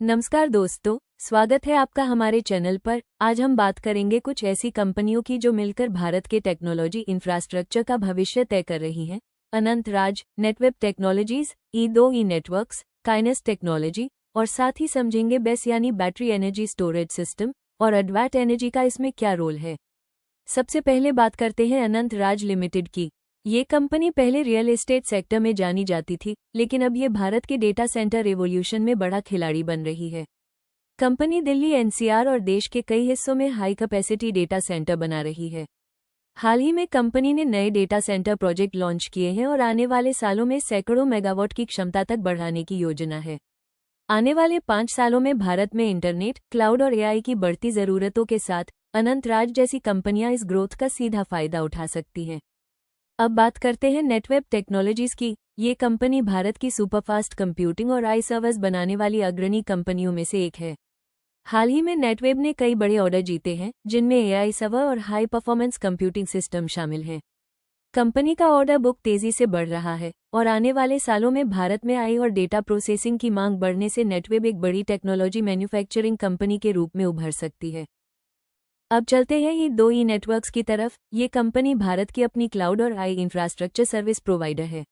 नमस्कार दोस्तों, स्वागत है आपका हमारे चैनल पर। आज हम बात करेंगे कुछ ऐसी कंपनियों की जो मिलकर भारत के टेक्नोलॉजी इंफ्रास्ट्रक्चर का भविष्य तय कर रही हैं। Anant Raj, Netweb technologies, E2E networks, Kaynes technology और साथ ही समझेंगे बेस यानी बैटरी एनर्जी स्टोरेज सिस्टम और एडवाट एनर्जी का इसमें क्या रोल है। सबसे पहले बात करते हैं अनंत राज लिमिटेड की। ये कंपनी पहले रियल एस्टेट सेक्टर में जानी जाती थी, लेकिन अब ये भारत के डेटा सेंटर रेवोल्यूशन में बड़ा खिलाड़ी बन रही है। कंपनी दिल्ली एनसीआर और देश के कई हिस्सों में हाई कैपेसिटी डेटा सेंटर बना रही है। हाल ही में कंपनी ने नए डेटा सेंटर प्रोजेक्ट लॉन्च किए हैं और आने वाले सालों में सैकड़ों मेगावाट की क्षमता तक बढ़ाने की योजना है। आने वाले 5 सालों में भारत में इंटरनेट, क्लाउड और एआई की बढ़ती ज़रूरतों के साथ अनंत राज जैसी कंपनियां इस ग्रोथ का सीधा फायदा उठा सकती हैं। अब बात करते हैं नेटवेब टेक्नोलॉजीज की। ये कंपनी भारत की सुपरफास्ट कंप्यूटिंग और आई सर्वर्स बनाने वाली अग्रणी कंपनियों में से एक है। हाल ही में नेटवेब ने कई बड़े ऑर्डर जीते हैं, जिनमें एआई सर्वर और हाई परफॉर्मेंस कंप्यूटिंग सिस्टम शामिल हैं। कंपनी का ऑर्डर बुक तेजी से बढ़ रहा है और आने वाले सालों में भारत में आई और डेटा प्रोसेसिंग की मांग बढ़ने से नेटवेब एक बड़ी टेक्नोलॉजी मैन्युफैक्चरिंग कंपनी के रूप में उभर सकती है। अब चलते हैं E2E नेटवर्क्स की तरफ। ये कंपनी भारत की अपनी क्लाउड और आई इंफ्रास्ट्रक्चर सर्विस प्रोवाइडर है।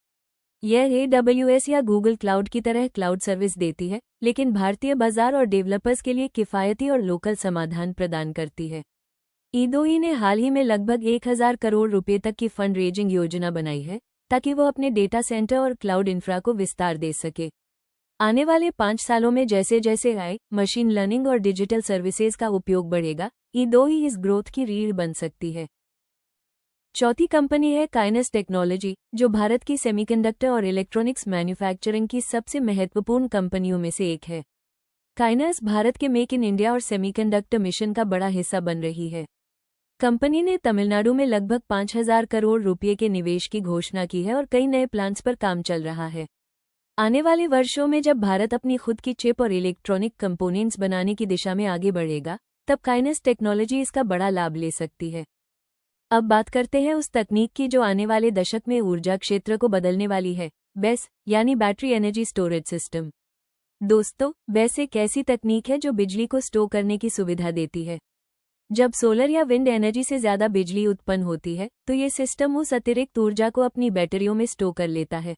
यह AWS या गूगल क्लाउड की तरह क्लाउड सर्विस देती है, लेकिन भारतीय बाजार और डेवलपर्स के लिए किफ़ायती और लोकल समाधान प्रदान करती है। E2E ने हाल ही में लगभग 1000 करोड़ रुपए तक की फंड रेजिंग योजना बनाई है, ताकि वो अपने डेटा सेंटर और क्लाउड इंफ्रा को विस्तार दे सके। आने वाले 5 सालों में जैसे जैसे AI, मशीन लर्निंग और डिजिटल सर्विसेज का उपयोग बढ़ेगा, E2E इस ग्रोथ की रीढ़ बन सकती है। चौथी कंपनी है काइनेस टेक्नोलॉजी, जो भारत की सेमीकंडक्टर और इलेक्ट्रॉनिक्स मैन्युफैक्चरिंग की सबसे महत्वपूर्ण कंपनियों में से एक है। काइनेस भारत के मेक इन इंडिया और सेमीकंडक्टर मिशन का बड़ा हिस्सा बन रही है। कंपनी ने तमिलनाडु में लगभग 5000 करोड़ रुपए के निवेश की घोषणा की है और कई नए प्लांट्स पर काम चल रहा है। आने वाले वर्षों में जब भारत अपनी खुद की चिप और इलेक्ट्रॉनिक कंपोनेंट्स बनाने की दिशा में आगे बढ़ेगा, तब काइनेस टेक्नोलॉजी इसका बड़ा लाभ ले सकती है। अब बात करते हैं उस तकनीक की जो आने वाले दशक में ऊर्जा क्षेत्र को बदलने वाली है, बेस यानी बैटरी एनर्जी स्टोरेज सिस्टम। दोस्तों, बेस एक ऐसी तकनीक है जो बिजली को स्टोर करने की सुविधा देती है। जब सोलर या विंड एनर्जी से ज़्यादा बिजली उत्पन्न होती है, तो ये सिस्टम उस अतिरिक्त ऊर्जा को अपनी बैटरियों में स्टोर कर लेता है।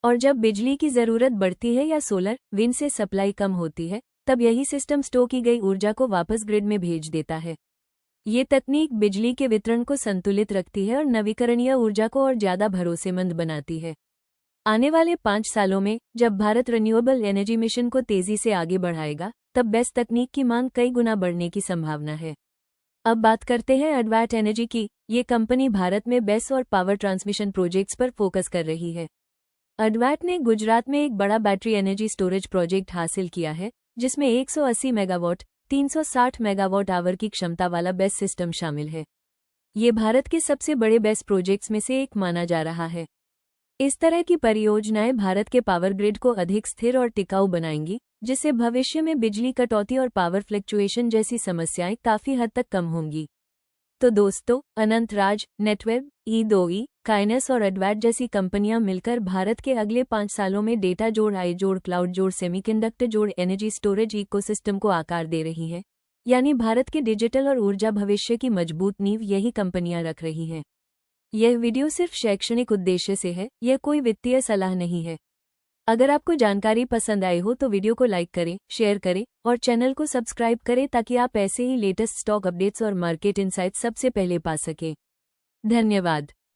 और जब बिजली की ज़रूरत बढ़ती है या सोलर, विंड से सप्लाई कम होती है, तब यही सिस्टम स्टोर की गई ऊर्जा को वापस ग्रिड में भेज देता है। ये तकनीक बिजली के वितरण को संतुलित रखती है और नवीकरणीय ऊर्जा को और ज़्यादा भरोसेमंद बनाती है। आने वाले 5 सालों में जब भारत रिन्यूएबल एनर्जी मिशन को तेज़ी से आगे बढ़ाएगा, तब बेस तकनीक की मांग कई गुना बढ़ने की संभावना है। अब बात करते हैं एडवाट एनर्जी की। ये कंपनी भारत में बेस और पावर ट्रांसमिशन प्रोजेक्ट्स पर फोकस कर रही है। एडवाट ने गुजरात में एक बड़ा बैटरी एनर्जी स्टोरेज प्रोजेक्ट हासिल किया है, जिसमें 180 मेगावाट 360 मेगावाट आवर की क्षमता वाला बेस सिस्टम शामिल है। ये भारत के सबसे बड़े बेस प्रोजेक्ट्स में से एक माना जा रहा है। इस तरह की परियोजनाएं भारत के पावर ग्रिड को अधिक स्थिर और टिकाऊ बनाएंगी, जिससे भविष्य में बिजली कटौती और पावर फ्लक्चुएशन जैसी समस्याएं काफ़ी हद तक कम होंगी। तो दोस्तों, अनंत राज, नेटवेब, E2E, काइनेस और एडवाट जैसी कंपनियां मिलकर भारत के अगले 5 सालों में डेटा जोड़, आई जोड़, क्लाउड जोड़, सेमीकंडक्टर जोड़, एनर्जी स्टोरेज इकोसिस्टम को आकार दे रही हैं। यानी भारत के डिजिटल और ऊर्जा भविष्य की मजबूत नींव यही कंपनियां रख रही हैं। यह वीडियो सिर्फ शैक्षणिक उद्देश्य से है, यह कोई वित्तीय सलाह नहीं है। अगर आपको जानकारी पसंद आई हो तो वीडियो को लाइक करें, शेयर करें और चैनल को सब्सक्राइब करें, ताकि आप ऐसे ही लेटेस्ट स्टॉक अपडेट्स और मार्केट इनसाइट्स सबसे पहले पा सकें। धन्यवाद।